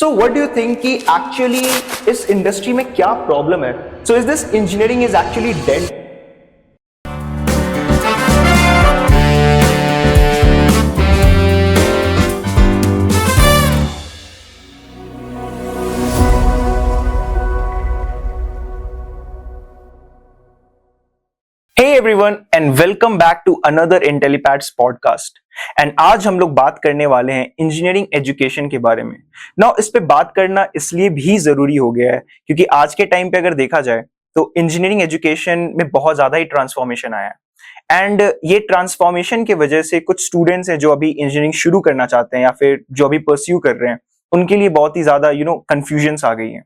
So what do you think कि actually इस industry में क्या problem है? So is this engineering is actually dead? Hey everyone and welcome back to another IntelliPads podcast. And आज हम लोग बात करने वाले हैं इंजीनियरिंग एजुकेशन के बारे में. नाउ इस पे बात करना इसलिए भी जरूरी हो गया है क्योंकि आज के टाइम पे अगर देखा जाए तो इंजीनियरिंग एजुकेशन में बहुत ज्यादा ही ट्रांसफॉर्मेशन आया है. एंड ये ट्रांसफॉर्मेशन की वजह से कुछ स्टूडेंट्स हैं जो अभी इंजीनियरिंग शुरू करना चाहते हैं या फिर जो अभी परस्यू कर रहे हैं, उनके लिए बहुत ही ज्यादा कंफ्यूजन्स आ गई हैं.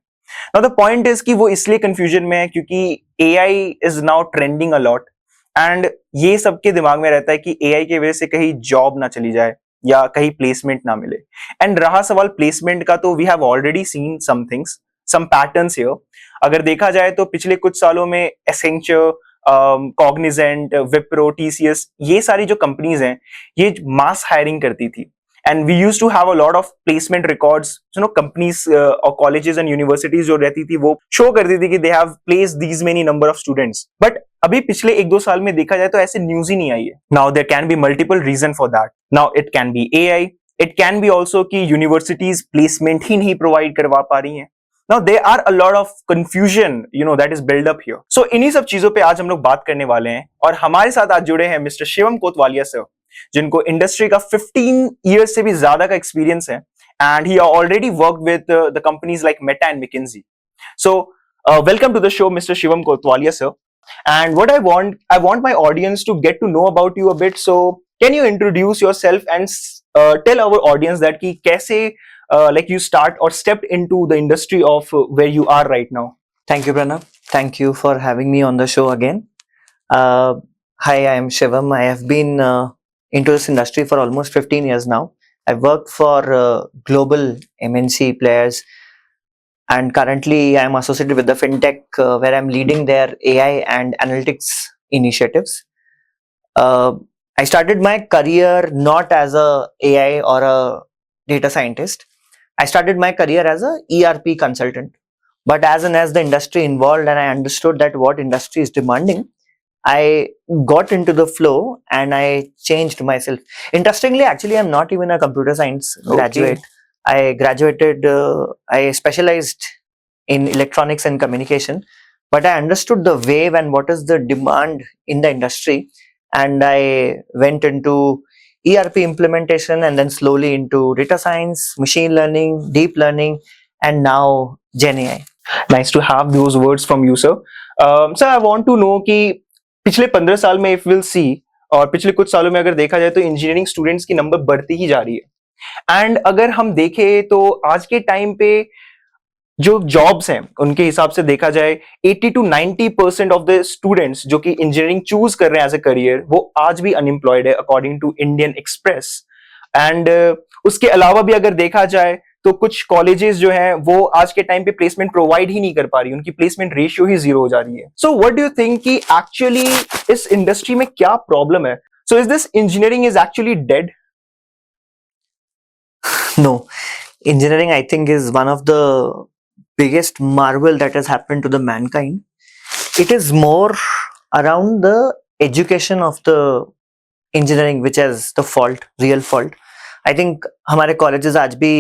नाउ द पॉइंट इज कि वो इसलिए कंफ्यूजन में है क्योंकि AI is now trending a lot and ये सबके दिमाग में रहता है कि एआई की वजह से कहीं जॉब ना चली जाए या कहीं प्लेसमेंट ना मिले. एंड रहा सवाल प्लेसमेंट का, तो we have already seen some things, some patterns here. अगर देखा जाए तो पिछले कुछ सालों में एसेंचर, कॉग्निजेंट, विप्रो, टीसीएस, ये सारी जो कंपनीज हैं ये मास हायरिंग करती थी. And we used to have a lot of placement records. Companies or colleges and universities जो रहती थी वो show करती थी कि they have placed these many number of students. But अभी पिछले 1-2 साल में देखा जाए तो ऐसे न्यूज ही नहीं आई है. Now there can be multiple reason for that. Now it can be AI. It can be also कि universities placement ही नहीं provide करवा पा रही हैं. Now there are a lot of confusion, that is built up here. So इन्हीं सब चीजों पे आज हम लोग बात करने वाले हैं और हमारे साथ आज जुड़े हैं मिस्टर शिवम कोतवालिया सर, जिनको इंडस्ट्री का 15 ईयर्स से भी ज्यादा का एक्सपीरियंस है and he already work with the companies like Meta and McKinsey. So welcome to the show mister Shivam Kotwalia sir. And what I want my audience to get to know about you a bit. So can you introduce yourself and tell our audience that कि कैसे like you start or stepped into the industry of where you are right now. Thank you, Pranav. Thank you for having me on the show again. Hi, I am Shivam. I have been into this industry for almost 15 years now. I've worked for global MNC players, and currently I am associated with the FinTech where I'm leading their AI and analytics initiatives. I started my career not as a AI or a data scientist. I started my career as a ERP consultant. But as the industry evolved and I understood that what industry is demanding, I got into the flow and I changed myself. Interestingly, actually, I'm not even a computer science graduate. I graduated, I specialized in electronics and communication, but I understood the wave and what is the demand in the industry. And I went into ERP implementation and then slowly into data science, machine learning, deep learning, and now Gen AI. Nice to have those words from you, sir. Sir, I want to know कि पिछले 15 साल में if we'll see और पिछले कुछ सालों में अगर देखा जाए तो इंजीनियरिंग स्टूडेंट्स की नंबर बढ़ती ही जा रही है. एंड अगर हम देखें तो आज के टाइम पे जो जॉब्स हैं उनके हिसाब से देखा जाए 80 to 90% ऑफ द स्टूडेंट्स जो कि इंजीनियरिंग चूज कर रहे हैं एज ए करियर, वो आज भी अनएम्प्लॉयड है according to Indian Express. And उसके अलावा भी अगर देखा जाए तो कुछ कॉलेजेस जो हैं वो आज के टाइम पे प्लेसमेंट प्रोवाइड ही नहीं कर पा रही, उनकी प्लेसमेंट रेशियो ही 0 हो जा रही है. So what do you think कि एक्चुअली इस इंडस्ट्री में क्या प्रॉब्लम है? So is this engineering is actually dead? No, engineering I think is one of the biggest marvel that has happened to the mankind. It is more around the education of the engineering which is the fault, real fault. I think हमारे colleges आज भी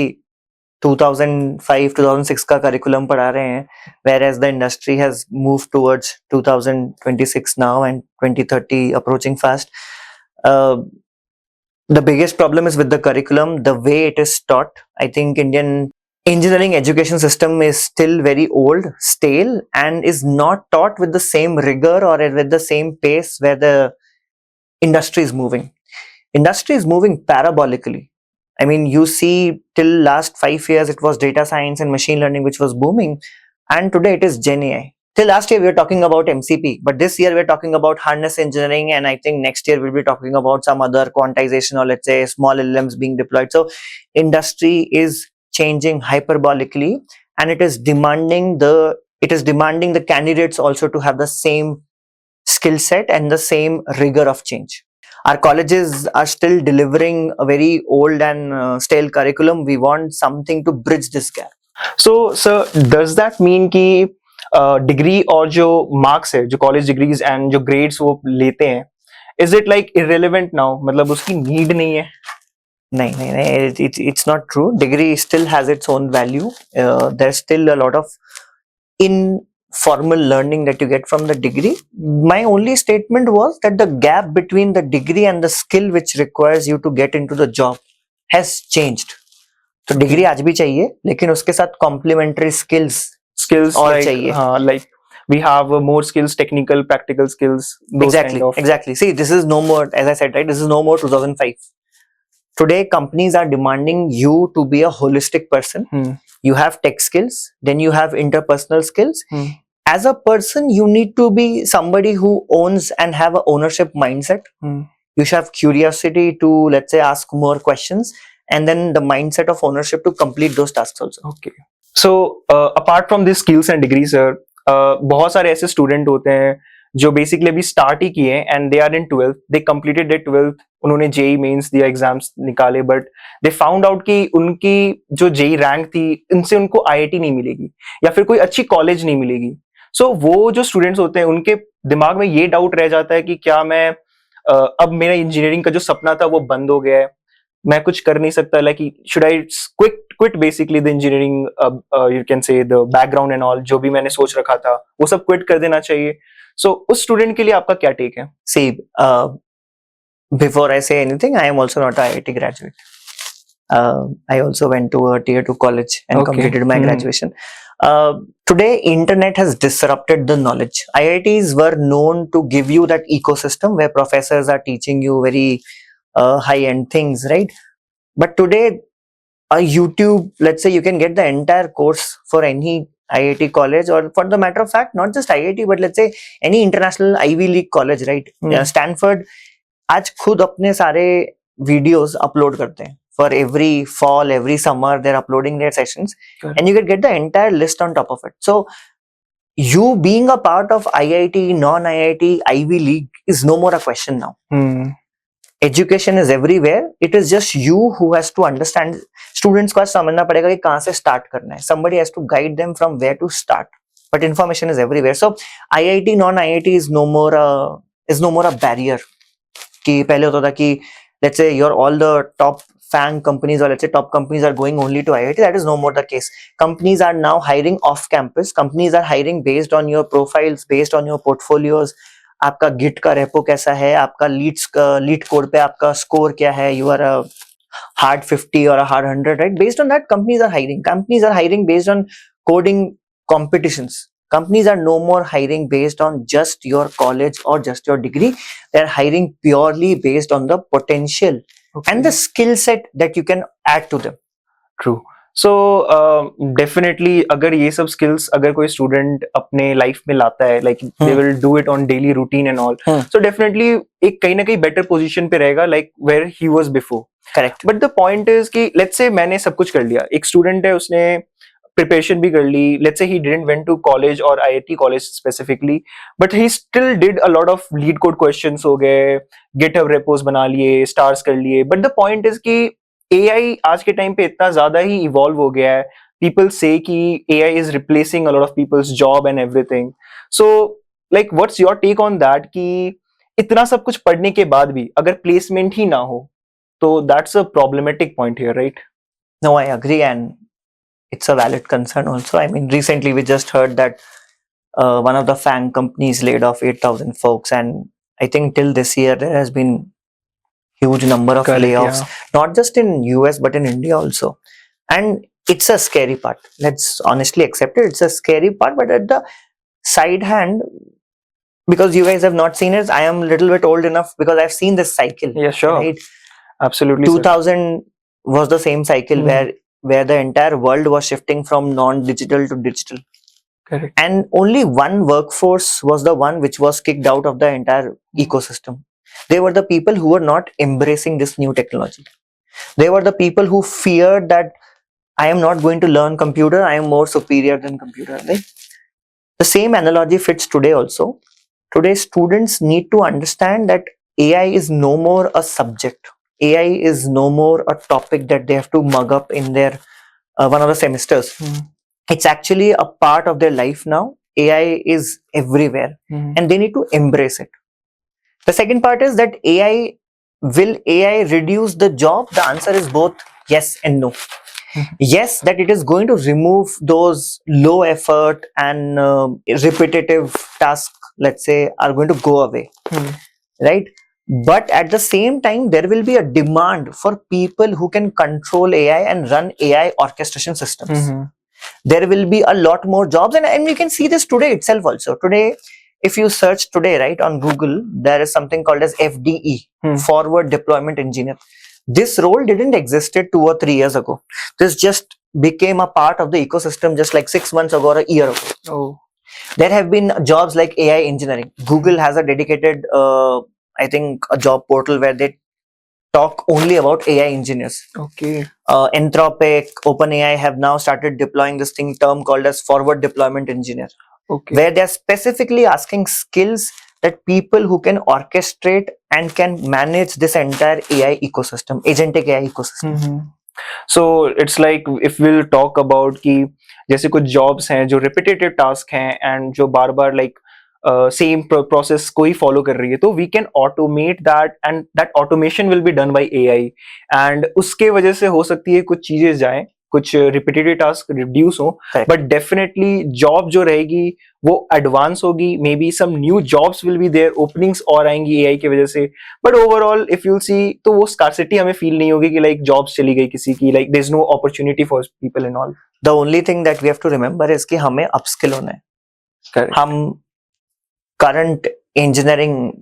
2005-2006 का curriculum पढ़ा रहे हैं, whereas the industry has moved towards 2026 now and 2030 approaching fast. The biggest problem is with the curriculum, the way it is taught. I think Indian engineering education system is still very old, stale, and is not taught with the same rigor or with the same pace where the industry is moving. Industry is moving parabolically. I mean, you see till last 5 years it was data science and machine learning which was booming, and today it is Gen AI. Till last year we were talking about MCP, but this year we're talking about harness engineering, and I think next year we'll be talking about some other quantization or let's say small LLMs being deployed. So industry is changing hyperbolically, and it is demanding the candidates also to have the same skill set and the same rigor of change. our colleges are still delivering a very old and stale curriculum. We want something to bridge this gap. So, sir, does that mean कि degree और जो marks है, जो college degrees and जो grades वो लेते हैं, is it like irrelevant now? मतलब उसकी नीड नहीं है? नहीं, it's not true. Degree still has its own value. There's still a lot of informal learning that you get from the degree. My only statement was that the gap between the degree and the skill which requires you to get into the job has changed. तो degree आज भी चाहिए, लेकिन उसके साथ complementary skills और चाहिए. हाँ, like we have more skills, technical, practical skills. Those kind of. Exactly. See, this is no more, as I said, right? This is no more 2005. Today, companies are demanding you to be a holistic person. You have tech skills, then you have interpersonal skills. As a person, you need to be somebody who owns and have a ownership mindset. You should have curiosity to, let's say, ask more questions, and then the mindset of ownership to complete those tasks also. Okay. So, apart from these skills and degrees, sir, बहुत सारे ऐसे student होते हैं जो basically अभी start ही किए and they are in 12th, they completed their 12th, उन्होंने जेई मेंस दिया, एग्जाम्स निकाले, बट दे फाउंड आउट कि उनकी जो जेई रैंक थी, इनसे उनको आईआईटी नहीं मिलेगी या फिर कोई अच्छी कॉलेज नहीं मिलेगी. सो वो जो स्टूडेंट्स होते हैं उनके दिमाग में ये डाउट रह जाता है कि क्या मैं अब मेरा इंजीनियरिंग का जो सपना था वो बंद हो गया है, मैं कुछ कर नहीं सकता, like should I quit basically the engineering, you can say the background and all, जो भी मैंने सोच रखा था वो सब क्विट कर देना चाहिए. सो उस स्टूडेंट के लिए आपका क्या टेक है? See, before I say anything, I am also not a IIT graduate. I also went to a tier 2 college and completed my graduation. Today, internet has disrupted the knowledge. IITs were known to give you that ecosystem where professors are teaching you very high-end things, right? But today, a YouTube, let's say, you can get the entire course for any IIT college, or for the matter of fact, not just IIT, but let's say any international Ivy League college, right? Stanford आज खुद अपने सारे videos upload करते हैं. For every fall, every summer, they're uploading their sessions. Correct. And you can get the entire list on top of it. So you being a part of IIT, non-IIT, Ivy League is no more a question now. Education is everywhere. It is just you who has to understand. Students को समझना पड़ेगा कि कहाँ से start करना है. Somebody has to guide them from where to start. But information is everywhere. So IIT, non-IIT is no more a barrier. कि पहले होता था कि let's say you're all the top FANG companies, or let's say top companies are going only to IIT. That is no more the case. Companies are now hiring off campus. Companies are hiring based on your profiles, based on your portfolios. आपका Git का repo कैसा है, आपका leet code पे आपका score क्या है, you are a hard 50 और a hard 100, right? Based on that companies are hiring based on coding competitions. Companies are no more hiring based on just your college or just your degree. They're hiring purely based on the potential and the skill set that you can add to them. True. So definitely अगर ये सब skills अगर कोई student अपने life में लाता है, like they will do it on daily routine and all, so definitely एक कहीं ना कहीं better position पे रहेगा, like where he was before. Correct. But the point is कि let's say मैंने सब कुछ कर लिया, एक student है उसने preparation भी कर ली, let's say he didn't went to college or IIT college specifically, but he still did a lot of lead code questions हो गए, GitHub repos बना लिए, stars कर लिए. But the point is कि AI आज के टाइम पे इतना ज्यादा ही इवॉल्व हो गया है. People say कि AI is replacing a lot of people's job and everything. So like what's your take on that कि इतना सब कुछ पढ़ने के बाद भी अगर प्लेसमेंट ही ना हो तो that's a problematic point here, right? No, I agree, and it's a valid concern also. I mean, recently we just heard that one of the FANG companies laid off 8,000 folks, and I think till this year there has been huge number of layoffs, not just in US but in India also. And it's a scary part. Let's honestly accept it. It's a scary part, but at the side hand, because you guys have not seen it, I am a little bit old enough because I've seen this cycle. Yeah, sure. Right? Absolutely. 2000 was the same cycle where the entire world was shifting from non-digital to digital. Correct. And only one workforce was the one which was kicked out of the entire ecosystem. They were the people who were not embracing this new technology. They were the people who feared that I am not going to learn computer, I am more superior than computer. Right? The same analogy fits today also. Today students need to understand that AI is no more a subject. AI is no more a topic that they have to mug up in their one of the semesters. It's actually a part of their life now. AI is everywhere, and they need to embrace it. The second part is that will AI reduce the job? The answer is both yes and no. Yes, that it is going to remove those low effort and repetitive tasks, let's say, are going to go away, right? But at the same time, there will be a demand for people who can control AI and run AI orchestration systems. There will be a lot more jobs, and you can see this today itself also. Today, if you search today, right, on Google, there is something called as FDE, Forward Deployment Engineer. This role didn't existed 2 or 3 years ago. This just became a part of the ecosystem just like 6 months ago or a year ago. Oh. There have been jobs like AI engineering. Google has a dedicated, I think, a job portal where they talk only about AI engineers. Okay. Anthropic, OpenAI have now started deploying this term called as Forward Deployment Engineer. Okay. Where they're specifically asking skills that people who can orchestrate and can manage this entire AI ecosystem, agentic AI ecosystem. So it's like if we'll talk about कि जैसे कुछ jobs हैं जो repetitive task हैं and जो बार बार like same process कोई follow कर रही है तो we can automate that and that automation will be done by AI and उसके वजह से हो सकती है कुछ चीजें जाएं कुछ repetitive task reduce हो but definitely job जो रहेगी वो advance होगी maybe some new jobs will be there openings और आएंगी AI की वजह से but overall if you'll see तो वो scarcity हमें feel नहीं होगी कि like jobs चली गई किसी की like there's no opportunity for people and all. The only thing that we have to remember is कि हमें upskill होना है. Correct. हम current engineering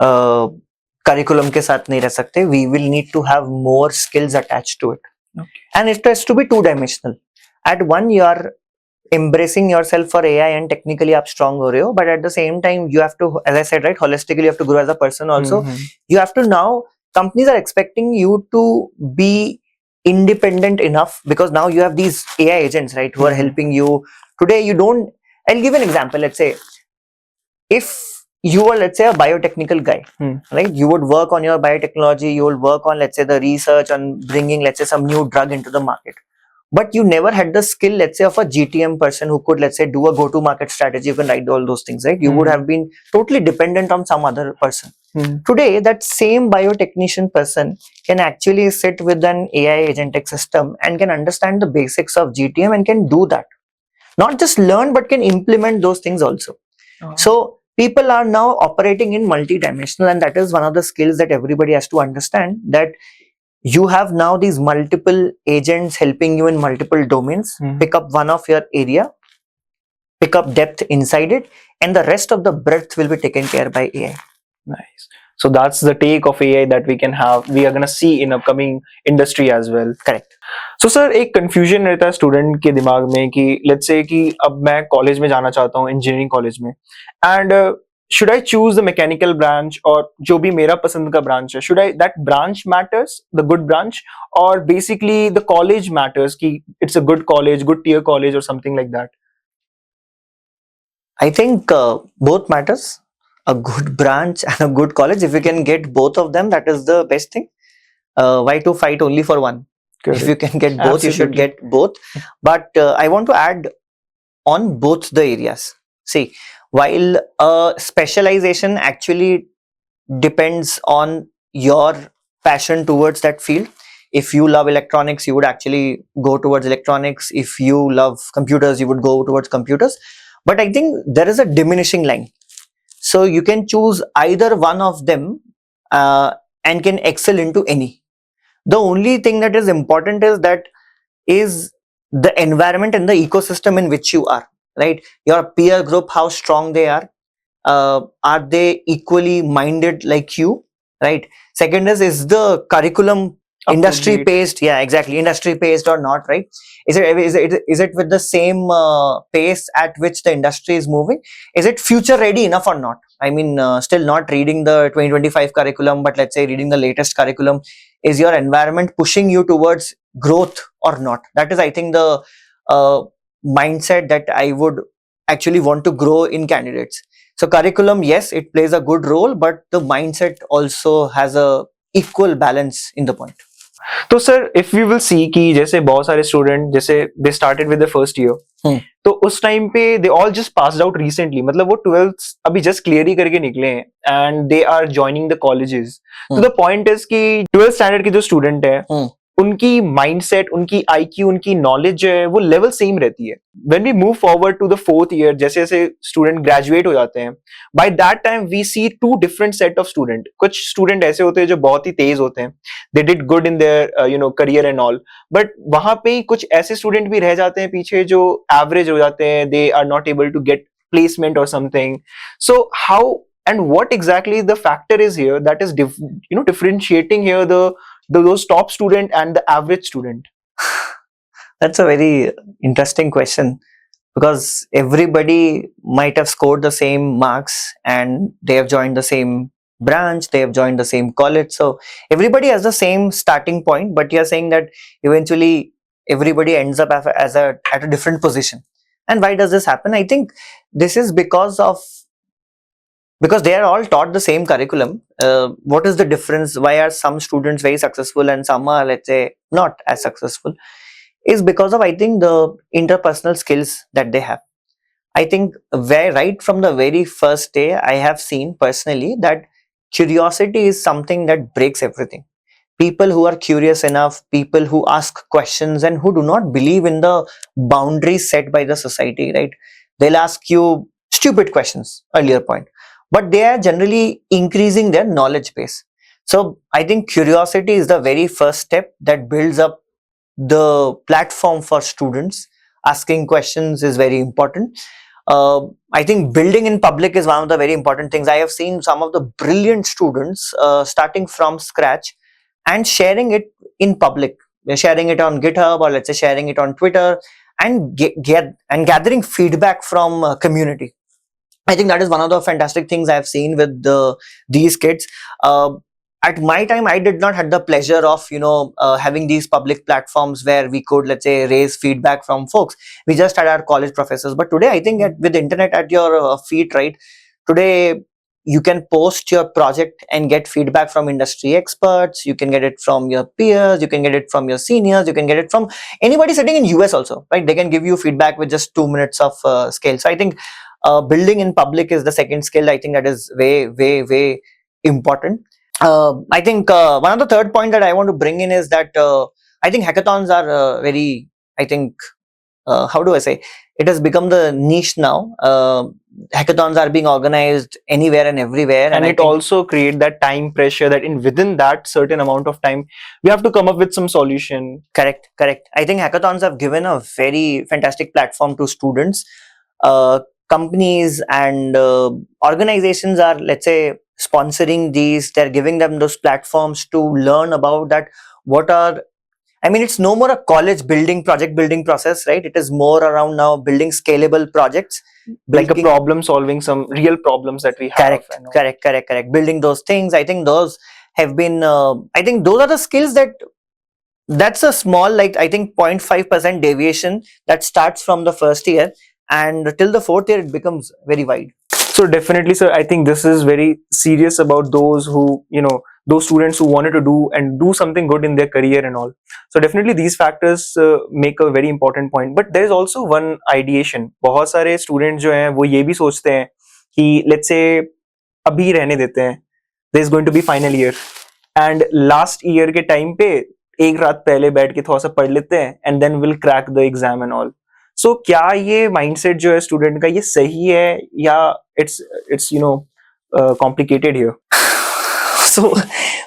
curriculum के साथ नहीं रह सकते. We will need to have more skills attached to it. Okay. And it has to be two-dimensional. At one, you are embracing yourself for AI and technically आप strong हो रहे हो, but at the same time, you have to, as I said, right, holistically, you have to grow as a person also. You have to now, companies are expecting you to be independent enough because now you have these AI agents, right, who are helping you. Today, you don't, I'll give an example. Let's say, if you are, let's say, a biotechnical guy, right? You would work on your biotechnology, you will work on, let's say, the research on bringing, let's say, some new drug into the market. But you never had the skill, let's say, of a GTM person who could, let's say, do a go-to-market strategy. You can write all those things, right? You would have been totally dependent on some other person. Today, that same biotechnician person can actually sit with an AI agentic system and can understand the basics of GTM and can do that. Not just learn, but can implement those things also. So people are now operating in multi-dimensional, and that is one of the skills that everybody has to understand, that you have now these multiple agents helping you in multiple domains. Pick up one of your area, pick up depth inside it, and the rest of the breadth will be taken care by AI. Nice. So that's the take of AI that we are going to see in upcoming industry as well. Correct. So sir, एक confusion रहता है student के दिमाग में कि let's say कि अब मैं college में जाना चाहता हूँ, engineering college में, and should I choose the mechanical branch और जो भी मेरा पसंद का branch है, that branch matters, the good branch, or basically the college matters कि it's a good college, good tier college or something like that? I think both matters. A good branch and a good college. If you can get both of them, that is the best thing. Why to fight only for one? Correct. If you can get both, you should get both. But I want to add on both the areas. See, while specialization actually depends on your passion towards that field. If you love electronics, you would actually go towards electronics. If you love computers, you would go towards computers. But I think there is a diminishing line. So you can choose either one of them and can excel into any. The only thing that is important is the environment and the ecosystem in which you are, right? Your peer group, how strong they are they equally minded like you, right? Second is the curriculum industry based, yeah, exactly, industry based or not, right? Is it with the same pace at which the industry is moving? Is it future ready enough or not? I mean, still not reading the 2025 curriculum, but let's say reading the latest curriculum. Is your environment pushing you towards growth or not? That is, I think, the mindset that I would actually want to grow in candidates. So curriculum, yes, it plays a good role, but the mindset also has a equal balance in the point. तो sir if we will see कि जैसे बहुत सारे student जैसे they started with the first year, तो उस time पे they all just passed out recently, मतलब वो 12th अभी जस्ट क्लियर ही करके निकले हैं and they are joining the colleges. तो द पॉइंट इज कि 12th स्टैंडर्ड के जो स्टूडेंट है उनकी माइंडसेट, उनकी आईक्यू, उनकी नॉलेज जो है वो लेवल सेम रहती है. When we move forward to the 4th year, जैसे जैसे स्टूडेंट ग्रेजुएट हो जाते हैं, by that time we see two different set of student. कुछ स्टूडेंट ऐसे होते हैं जो बहुत ही तेज होते हैं, they did good in their career and all, but वहां पे ही कुछ ऐसे स्टूडेंट भी रह जाते हैं पीछे जो एवरेज हो जाते हैं, they are not able to get placement or something. So how and what exactly the factor is here that is differentiating here those top student and the average student? That's a very interesting question, because everybody might have scored the same marks and they have joined the same branch, they have joined the same college, so everybody has the same starting point, but you're saying that eventually everybody ends up at a different position. And why does this happen? I think this is because they are all taught the same curriculum. What is the difference? Why are some students very successful and some are, let's say, not as successful? Is because of, I think, the interpersonal skills that they have. I think right from the very first day, I have seen personally that curiosity is something that breaks everything. People who are curious enough, people who ask questions and who do not believe in the boundaries set by the society, right? They'll ask you stupid questions, earlier point, but they are generally increasing their knowledge base. So I think curiosity is the very first step that builds up the platform for students. Asking questions is very important. I think building in public is one of the very important things. I have seen some of the brilliant students starting from scratch and sharing it in public. They're sharing it on GitHub, or let's say sharing it on Twitter, and gathering feedback from community. I think that is one of the fantastic things I have seen with these kids. At my time, I did not have the pleasure of having these public platforms where we could, let's say, raise feedback from folks. We just had our college professors. But today, I think with the internet at your feet, right? Today, you can post your project and get feedback from industry experts. You can get it from your peers. You can get it from your seniors. You can get it from anybody sitting in US also, right? They can give you feedback with just 2 minutes of scale. So I think building in public is the second skill. I think that is way, way, way important. I think one of the third point that I want to bring in is that I think hackathons are very, I think, how do I say, it has become the niche now. Hackathons are being organized anywhere and everywhere, and it also create that time pressure that within that certain amount of time we have to come up with some solution. Correct. I think hackathons have given a very fantastic platform to students. Companies and organizations are, let's say, sponsoring these. They're giving them those platforms to learn about that. It's no more a project building process, right? It is more around now building scalable projects, like a problem solving, some real problems that we have. Correct. Building those things. I think those have been, I think those are the skills that's a small, like, I think 0.5% deviation that starts from the first year, and till the 4th year, it becomes very wide. So definitely, sir, I think this is very serious about those who, those students who wanted to do something good in their career and all. So definitely these factors make a very important point. But there is also one ideation. बहुत सारे students जो हैं वो ये भी सोचते हैं कि let's say अभी रहने देते हैं. There is going to be final year, and last year के time पे एक रात पहले बैठ के थोड़ा सा पढ़ लेते हैं and then we'll crack the exam and all. So क्या ये mindset जो है student का ये सही है या it's complicated here? So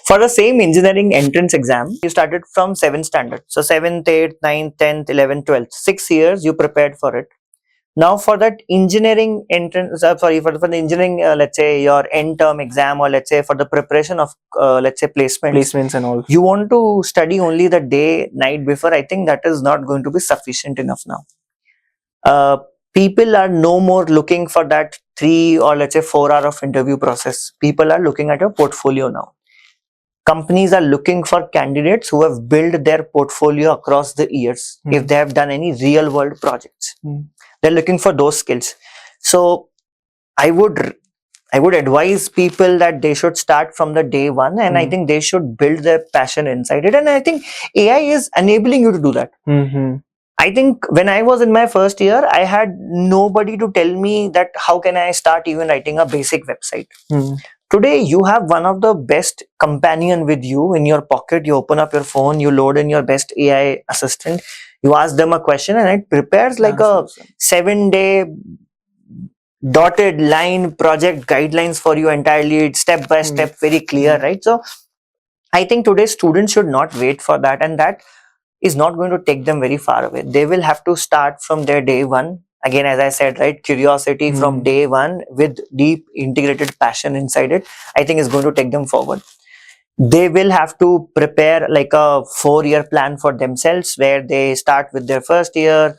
for the same engineering entrance exam, you started from 7th standard. So 7th, 8th, 9th, 10th, 11th, 12th. 6 years you prepared for it. Now for that engineering entrance, for the engineering, let's say your end term exam, or let's say for the preparation of, let's say placements and all, you want to study only the night before. I think that is not going to be sufficient enough now. People are no more looking for that 3 or let's say 4 hour of interview process. People are looking at a portfolio now. Companies are looking for candidates who have built their portfolio across the years. If they have done any real world projects, they're looking for those skills. So I would advise people that they should start from the day one, and I think they should build their passion inside it. And I think AI is enabling you to do that. I think when I was in my first year, I had nobody to tell me that how can I start even writing a basic website. Today, you have one of the best companion with you in your pocket. You open up your phone, you load in your best AI assistant, you ask them a question, and it prepares like a 7-day dotted line project guidelines for you entirely. It's step by step, very clear, right? So I think today students should not wait for that, and that is not going to take them very far away. They will have to start from their day one. Again, as I said, right, curiosity from day one with deep integrated passion inside it, I think is going to take them forward. They will have to prepare like a 4-year plan for themselves, where they start with their first year,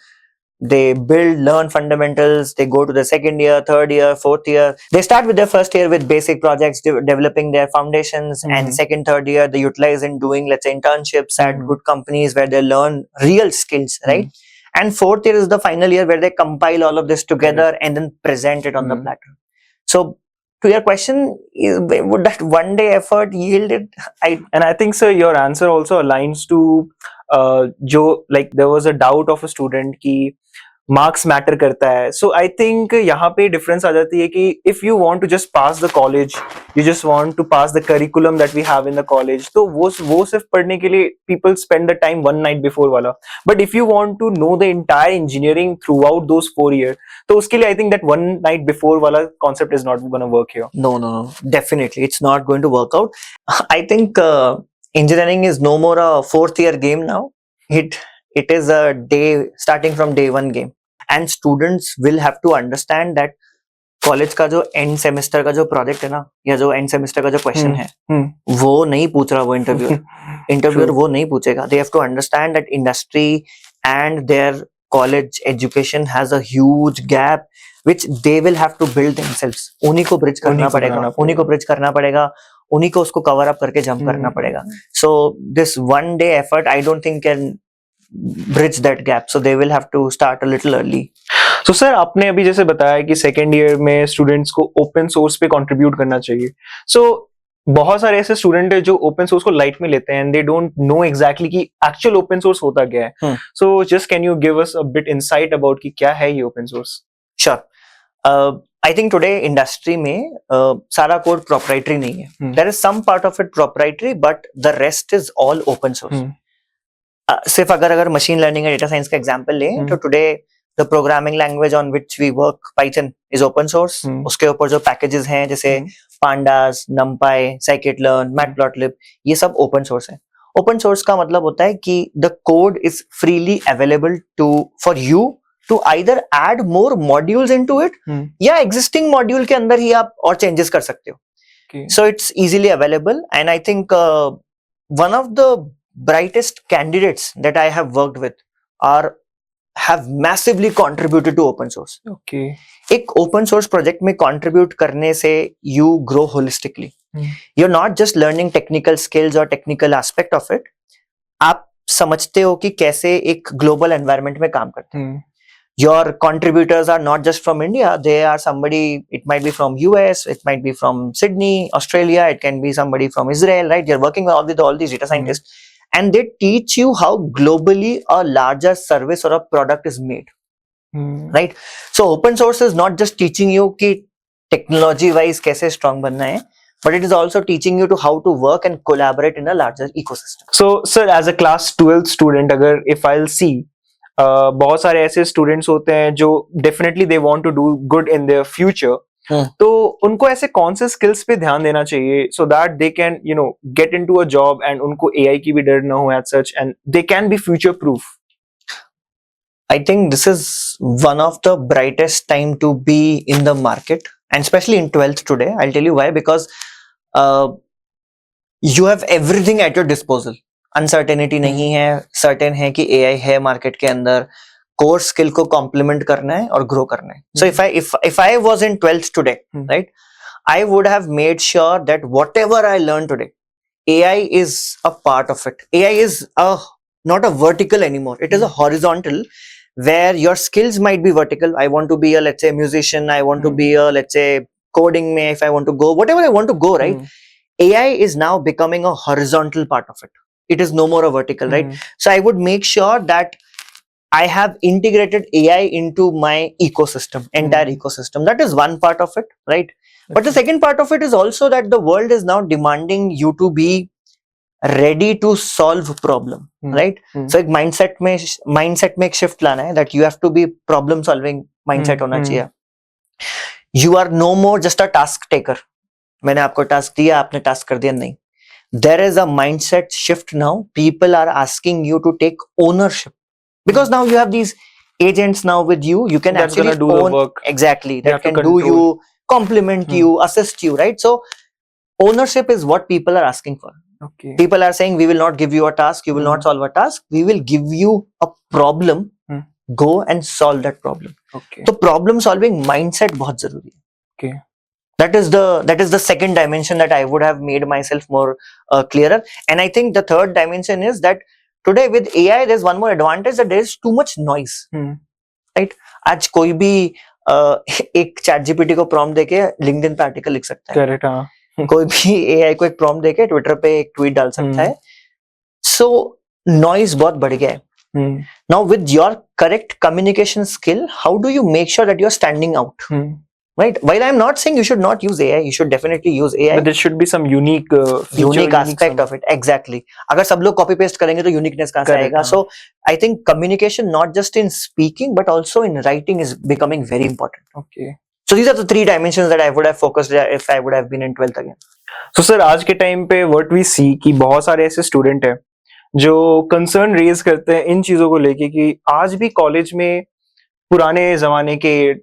they build, learn fundamentals, they go to the second year, third year, fourth year. They start with their first year with basic projects, developing their foundations, and second, third year they utilize in doing, let's say, internships at good companies where they learn real skills, right? And fourth year is the final year where they compile all of this together and then present it on the platform. So to your question, would that 1-day effort yield it? And I think, sir, your answer also aligns to जो like there was a doubt of a student कि marks matter करता है. सो I think यहाँ पे difference आ जाती है कि if you want to just pass the college, you just want to pass the curriculum that we have in the college, तो वो सिर्फ पढ़ने के लिए people spend the time one night before वाला. But if you want to know the entire engineering throughout those 4 years, तो उसके लिए I think that one night before वाला concept is not gonna work here. No, definitely it's not going to work out. I think engineering is no more a 4th-year game now. It is a starting from day one game, and students will have to understand that college का जो end semester का जो project है ना, या जो end semester का जो क्वेश्चन है, वो नहीं पूछ रहा वो इंटरव्यूअर वो नहीं पूछेगा. They have to understand that industry and their college education has a huge gap which they will have to build themselves. उन्हीं को ब्रिज करना पड़ेगा, उन्हीं को उसको कवर अप करके जंप करना पड़ेगा. So this 1-day effort I don't think can bridge that gap, so they will have to start a little early. So sir, आपने अभी जैसे बताया कि सेकेंड ईयर में स्टूडेंट्स को ओपन सोर्स पे कंट्रीब्यूट करना चाहिए. So बहुत सारे ऐसे स्टूडेंट है जो ओपन सोर्स को लाइट में लेते हैं, दे डोंट नो एग्जैक्टली कि एक्चुअल ओपन सोर्स होता क्या है. So just can you give us a bit insight about कि क्या है ये open source? Sure. I think today industry में सारा कोड प्रोप्राइटरी नहीं है. There is some part of it proprietary, but the rest is all open source. सिर्फ अगर मशीन लर्निंग या डेटा साइंस का एग्जांपल लें, तो today the programming language on which we work, Python, is open source. उसके ऊपर जो packages हैं जैसे पांडास, नमपाई, scikit-learn, मैटप्लॉटलिब, ये सब ओपन सोर्स है. ओपन सोर्स का मतलब होता है कि the code is freely available for you to either add more modules into it, या existing module के अंदर ही आप और changes कर सकते हो. So it's easily available, and I think one of the brightest candidates that I have worked with have massively contributed to open source. एक open source project में contribute करने से you grow holistically. You're not just learning technical skills or technical aspect of it. आप समझते हो कि कैसे एक global environment में काम करते हैं. Your contributors are not just from India, they are somebody, it might be from US, it might be from Sydney, Australia, it can be somebody from Israel, right? You're working with all these data scientists, and they teach you how globally a larger service or a product is made, right? So open source is not just teaching you कि technology wise कैसे strong बनना है, but it is also teaching you to how to work and collaborate in a larger ecosystem. So sir, as a class 12th student, अगर if I'll see बहुत सारे ऐसे students होते हैं जो definitely they want to do good in their future, तो उनको ऐसे कौन से स्किल्स पे ध्यान देना चाहिए so that they can get into a job and उनको एआई की भी डर ना हो as such and they can be future proof? I think this is one of the brightest time to be in the market, and especially in 12th today. I'll tell you why, because you have everything at your disposal. Uncertainty नहीं है, certain है कि AI है market के अंदर. Core skill को complement करना है और ग्रो करना है. So if I was in 12th today, right, I would have made sure that whatever I learn today, AI is a part of it. AI is not a vertical anymore, it is a horizontal, where your skills might be vertical. I want to be a, let's say, musician. I want to be a, let's say, coding me. If I want to go, whatever I want to go, right? AI is now becoming a horizontal part of it. It is no more a vertical, right? So I would make sure that I have integrated AI into my ecosystem, entire ecosystem. That is one part of it, right? But the second part of it is also that the world is now demanding you to be ready to solve problem, right? So एक mindset में एक shift लाना है, that you have to be problem solving mindset होना चाहिए. You are no more just a task taker. मैंने आपको task दिया, आपने task कर दिया, नहीं. There is a mindset shift now. People are asking you to take ownership, because now you have these agents now with you. You can That's actually gonna do the work. Exactly. They That have to can do control. you, compliment you, assist you, right? So ownership is what people are asking for. Okay. People are saying, we will not give you a task, you will not solve a task, we will give you a problem, go and solve that problem. Okay. So problem solving mindset बहुत जरूरी है. Okay. That is the second dimension that I would have made myself more clearer. And I think the third dimension is that today with AI there's one more advantage, that there is too much noise. Right? आज कोई भी एक ChatGPT को prompt देके LinkedIn पे article लिख सकता है. Correct, हाँ. कोई भी AI को एक prompt देके Twitter पे एक tweet डाल सकता है. So noise बहुत बढ़ गया है. Now with your correct communication skill, how do you make sure that you're standing out? Right? While I'm not saying you should not use AI, you should definitely use AI. But there should be some unique Unique aspect of it. Exactly. अगर सब लोग copy paste करेंगे तो uniqueness कहाँ से आएगा? So I think communication, not just in speaking but also in writing, is becoming very important. Okay. So these are the three dimensions that I would have focused if I would have been in 12th again. So sir, आज के time पे what we see कि बहुत सारे ऐसे student हैं जो concern raise करते हैं इन चीजों को लेके कि आज भी कॉलेज में पुराने जमाने के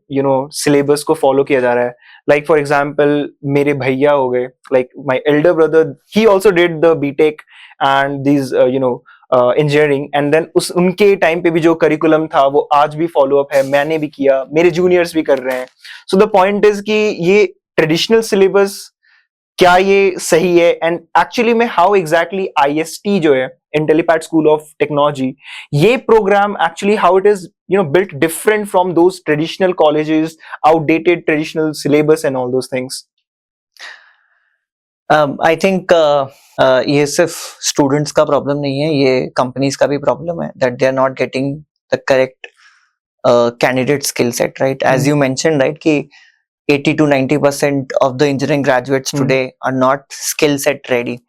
सिलेबस को फॉलो किया जा रहा है. लाइक फॉर एग्जांपल मेरे भैया हो गए, like my elder brother, he also did the B Tech and this engineering, and then उनके टाइम पे भी जो करिकुलम था वो आज भी फॉलो अप है, मैंने भी किया, मेरे जूनियर्स भी कर रहे हैं. सो द पॉइंट इज कि ये ट्रेडिशनल सिलेबस क्या ये सही है, एंड एक्चुअली में हाउ एग्जैक्टली IST जो है, IntelliPat School of Technology, ये programme actually how it is built different from those traditional colleges, outdated traditional syllabus and all those things? I think ये सिर्फ students का problem नहीं है, ये companies का भी problem है, that they are not getting the correct candidate skill set, right? As you mentioned, right, कि 80 to 90% of the engineering graduates today are not skill set ready.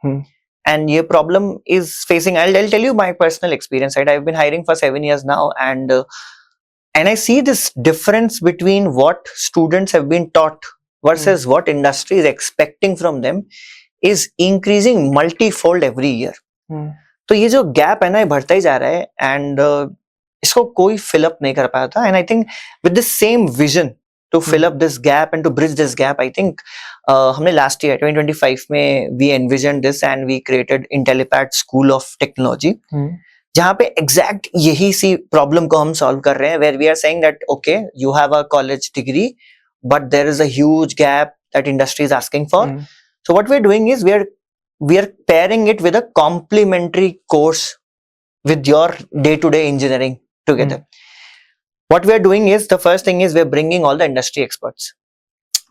And your problem is facing, I'll tell you my personal experience, right? I've been hiring for 7 years now, and I see this difference between what students have been taught versus what industry is expecting from them is increasing multifold every year. तो ये जो gap है ना, ये बढ़ता ही जा रहा है, and इसको कोई fill up नहीं कर पाया था. And I think with the same vision to fill up this gap and to bridge this gap, I think हमने last year 2025 में we envisioned this and we created IntelliPat School of Technology, जहाँ पे exact यही सी problem को हम solve कर रहे हैं, where we are saying that okay, you have a college degree but there is a huge gap that industry is asking for. So what we are doing is we are pairing it with a complementary course with your day-to-day engineering together. What we are doing is, the first thing is we're bringing all the industry experts,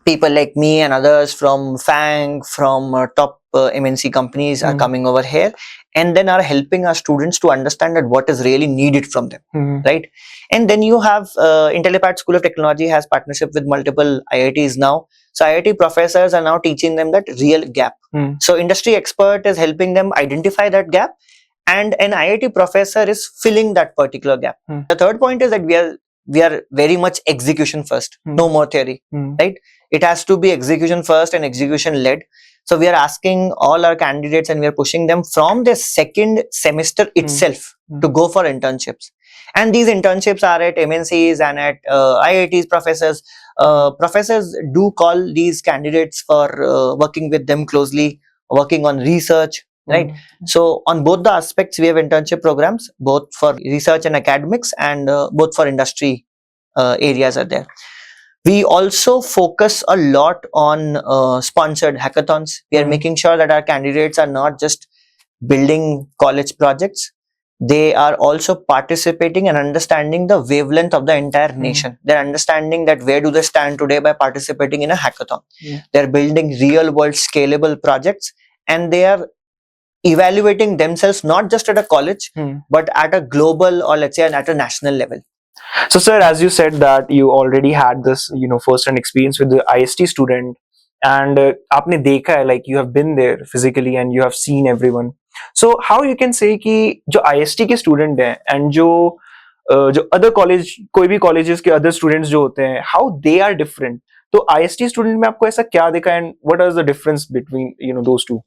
people like me and others from FANG, from top MNC companies are coming over here, and then are helping our students to understand that what is really needed from them, right? And then you have IntelliPat School of Technology has partnership with multiple IITs now. So IIT professors are now teaching them that real gap. So industry expert is helping them identify that gap, and an IIT professor is filling that particular gap. The third point is that we are very much execution first, no more theory, right? It has to be execution first and execution led. So we are asking all our candidates and we are pushing them from their second semester itself to go for internships. And these internships are at MNCs and at IITs. Professors do call these candidates for working with them closely, working on research, right? So on both the aspects, we have internship programs, both for research and academics, and both for industry areas are there. We also focus a lot on sponsored hackathons. We are making sure that our candidates are not just building college projects. they are also participating and understanding the wavelength of the entire nation. They're understanding that where do they stand today by participating in a hackathon. They're building real world scalable projects, and they are evaluating themselves not just at a college but at a global, or let's say at a national level. So sir, as you said that you already had this, first hand experience with the IST student, and आपने देखा है, like you have been there physically and you have seen everyone. So how you can say कि जो IST के student हैं and जो other college, कोई भी colleges के other students जो होते हैं, how they are different. तो IST student में आपको ऐसा क्या देखा, and what is the difference between those two?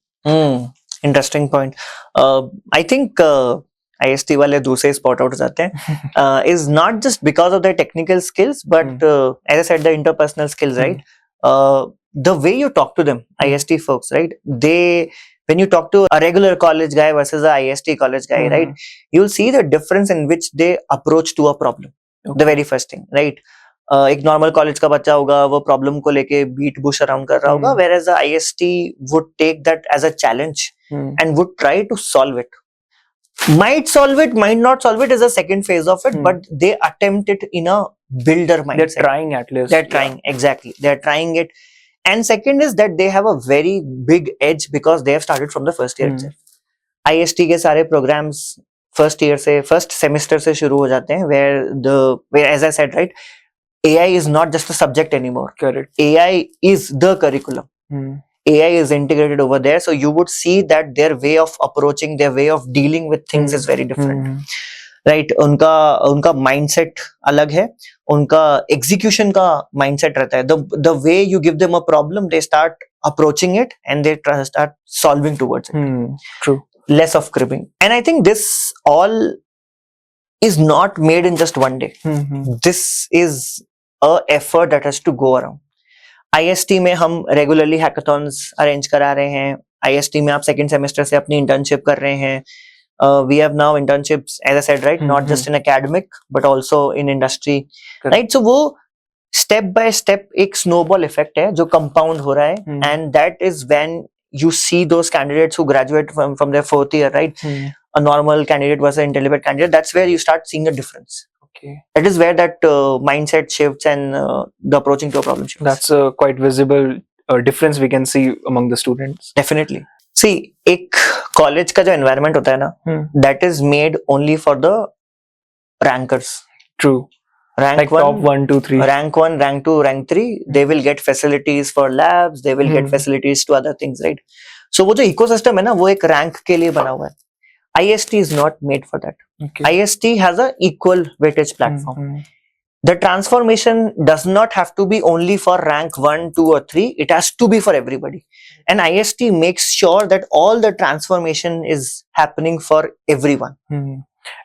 Interesting point. I think IST वाले दूसरे spot out हो जाते हैं is not just because of their technical skills, but as I said, the interpersonal skills, right? The way you talk to them, IST folks, right? When you talk to a regular college guy versus a IST college guy, right? You'll see the difference in which they approach to a problem. The very first thing, right? एक normal college का बच्चा होगा, वो problem को लेके beat bush around कर रहा होगा, whereas the IST would take that as a challenge and would try to solve it. Might solve it, might not solve it is the second phase of it, but they attempt it in a builder mindset. They're trying at least. They're trying, exactly. They're trying it. And second is that they have a very big edge because they have started from the first year itself. IST के सारे programs first year से, first semester से शुरू हो जाते हैं, where as I said, right, AI is not just a subject anymore. Correct. AI is the curriculum. AI is integrated over there, so you would see that their way of approaching, their way of dealing with things is very different. Right? उनका mindset अलग है, उनका execution का mindset रहता है. The way you give them a problem, they start approaching it and they start solving towards it. True. Less of cribbing. And I think this all is not made in just one day. This is a effort that has to go around. IST में हम regularly hackathons arrange करा रहे हैं. IST में आप second semester से अपनी internship कर रहे हैं. We have now internships, as I said, right, not just in academic but also in industry. Correct. Right? So वो step by step एक snowball effect है जो compound हो रहा है, and that is when you see those candidates who graduate from their fourth year, right? A normal candidate versus an IntelliPad candidate. That's where you start seeing a difference. Okay. That is where that mindset shifts and the approaching to a problem shifts. That's a quite visible difference we can see among the students. Definitely. See, एक college का जो environment होता है ना, that is made only for the rankers. True. Rank like 1, top 1, 2, 3. Rank 1, rank 2, rank 3, they will get facilities for labs, they will get facilities to other things, right? So वो जो ecosystem है ना, वो एक rank के लिए बना हुआ है. IST is not made for that. Okay. IST has a equal weightage platform. The transformation does not have to be only for rank 1, 2 or 3. It has to be for everybody. And IST makes sure that all the transformation is happening for everyone.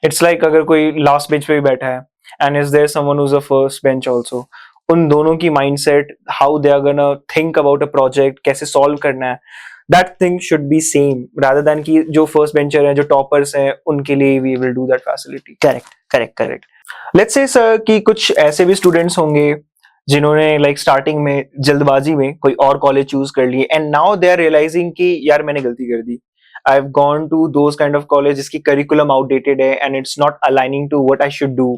It's like अगर कोई last bench पे भी बैठा है and is there someone who's a first bench also, उन दोनों की mindset, how they are gonna think about a project, कैसे solve करना है, that thing should be same rather than कि जो first bencher हैं, जो toppers हैं, उनके लिए we will do that facility. Correct. Let's say sir कि कुछ ऐसे भी students होंगे जिन्होंने like starting में जल्दबाजी में कोई और college choose कर लिए and now they are realizing कि यार मैंने गलती कर दी. I've gone to those kind of college जिसकी curriculum outdated है and it's not aligning to what I should do.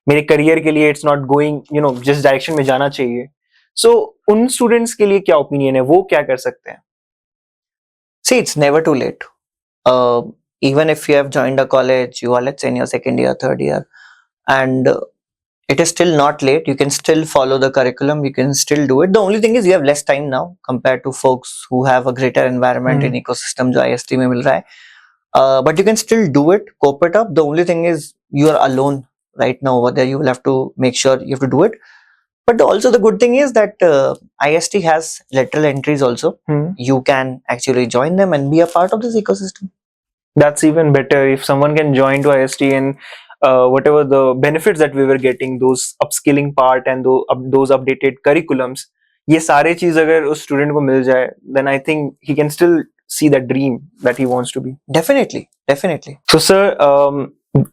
मेरे career के लिए it's not going, जिस direction में जाना चाहिए. So उन students के लिए क्या opinion है, वो क्या कर सकते हैं? See, it's never too late. Even if you have joined a college, you are, let's say, in your second year, third year, and it is still not late. You can still follow the curriculum. You can still do it. The only thing is you have less time now compared to folks who have a greater environment in ecosystem जो IST में मिल रहा है. But you can still do it, cope it up. The only thing is you are alone right now over there. You will have to make sure you have to do it. But also the good thing is that IST has lateral entries also. You can actually join them and be a part of this ecosystem. That's even better if someone can join to IST and whatever the benefits that we were getting, those upskilling part and those updated curriculums, ये सारे चीज अगर उस student को मिल जाए, then I think he can still see that dream that he wants to be. Definitely. So sir,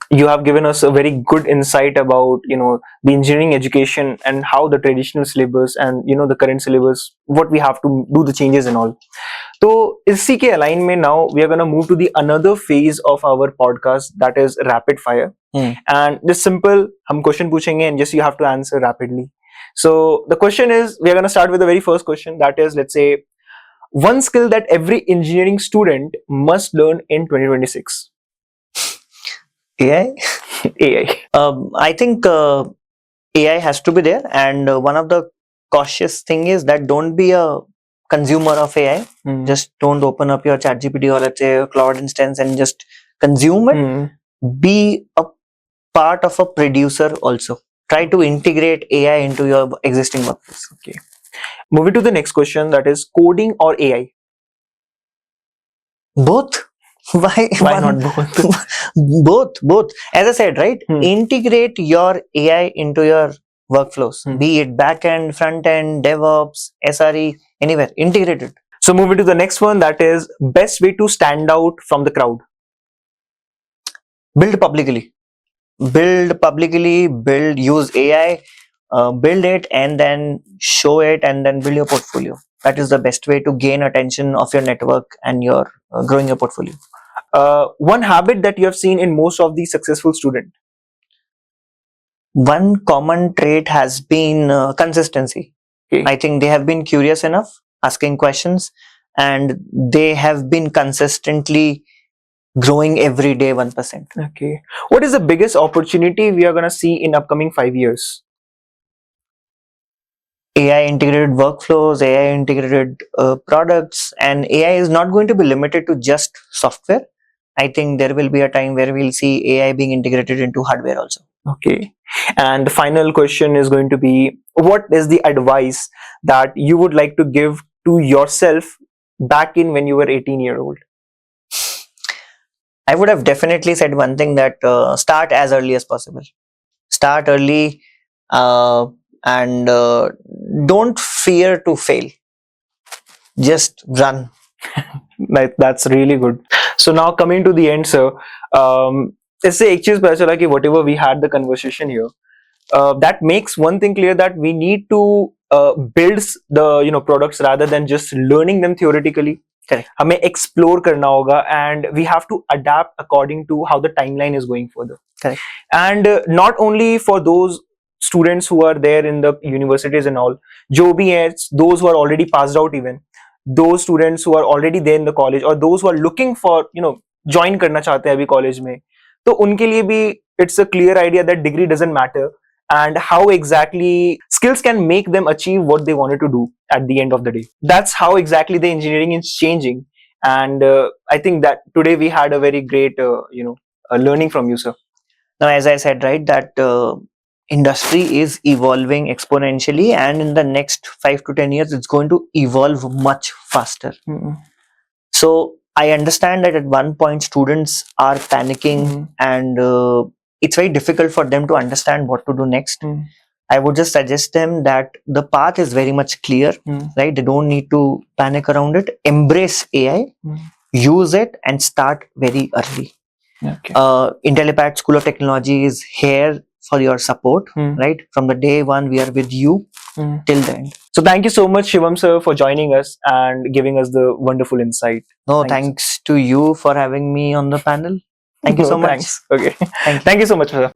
you have given us a very good insight about the engineering education and how the traditional syllabus and the current syllabus, what we have to do the changes and all. तो इसी के align में now we are going to move to the another phase of our podcast, that is rapid fire. And this simple, हम question पूछेंगे and just you have to answer rapidly. So the question is, we are going to start with the very first question, that is, let's say, one skill that every engineering student must learn in 2026. AI. AI. I think AI has to be there, and one of the cautious thing is that don't be a consumer of AI. Just don't open up your ChatGPT or let's say a cloud instance and just consume it. Be a part of a producer also. Try to integrate AI into your existing workflows. Okay. Moving to the next question, that is coding or AI. Both. Why not both? both. As I said, right? Integrate your AI into your workflows. Be it backend, front end, DevOps, SRE, anywhere. Integrate it. So moving to the next one, that is best way to stand out from the crowd. Build publicly. Use AI, build it and then show it and then build your portfolio. That is the best way to gain attention of your network and your growing your portfolio. One habit that you have seen in most of the successful students. One common trait has been consistency. Okay. I think they have been curious enough, asking questions, and they have been consistently growing every day 1%. Okay. What is the biggest opportunity we are going to see in upcoming 5 years? AI integrated workflows, AI integrated products, and AI is not going to be limited to just software. I think there will be a time where we'll see AI being integrated into hardware also. Okay. And the final question is going to be, what is the advice that you would like to give to yourself back in when you were 18-year-old? I would have definitely said one thing, that start as early as possible. Start early and don't fear to fail. Just run. That's really good. So now coming to the end, sir, इससे एक चीज पता चला कि whatever we had the conversation here, that makes one thing clear, that we need to build the products rather than just learning them theoretically. Correct. हमें explore करना होगा, and we have to adapt according to how the timeline is going further. Correct. And not only for those students who are there in the universities and all, जो भी हैं, those who are already passed out, even those students who are already there in the college, or those who are looking for join करना चाहते हैं अभी college में, तो उनके लिए भी it's a clear idea that degree doesn't matter, and how exactly skills can make them achieve what they wanted to do at the end of the day. That's how exactly the engineering is changing, and I think that today we had a very great learning from you, sir. Now, as I said, right, that industry is evolving exponentially, and in the next 5 to 10 years it's going to evolve much faster. So I understand that at one point students are panicking, and it's very difficult for them to understand what to do next. I would just suggest them that the path is very much clear, right? They don't need to panic around it. Embrace AI, use it, and start very early. Okay. Intellipaat School of Technology is here for your support, right? From the day one, we are with you till the end. So thank you so much, Shivam sir, for joining us and giving us the wonderful insight. No, thanks to you for having me on the panel. Thank you so much. Thanks. Okay. Thank you so much, sir.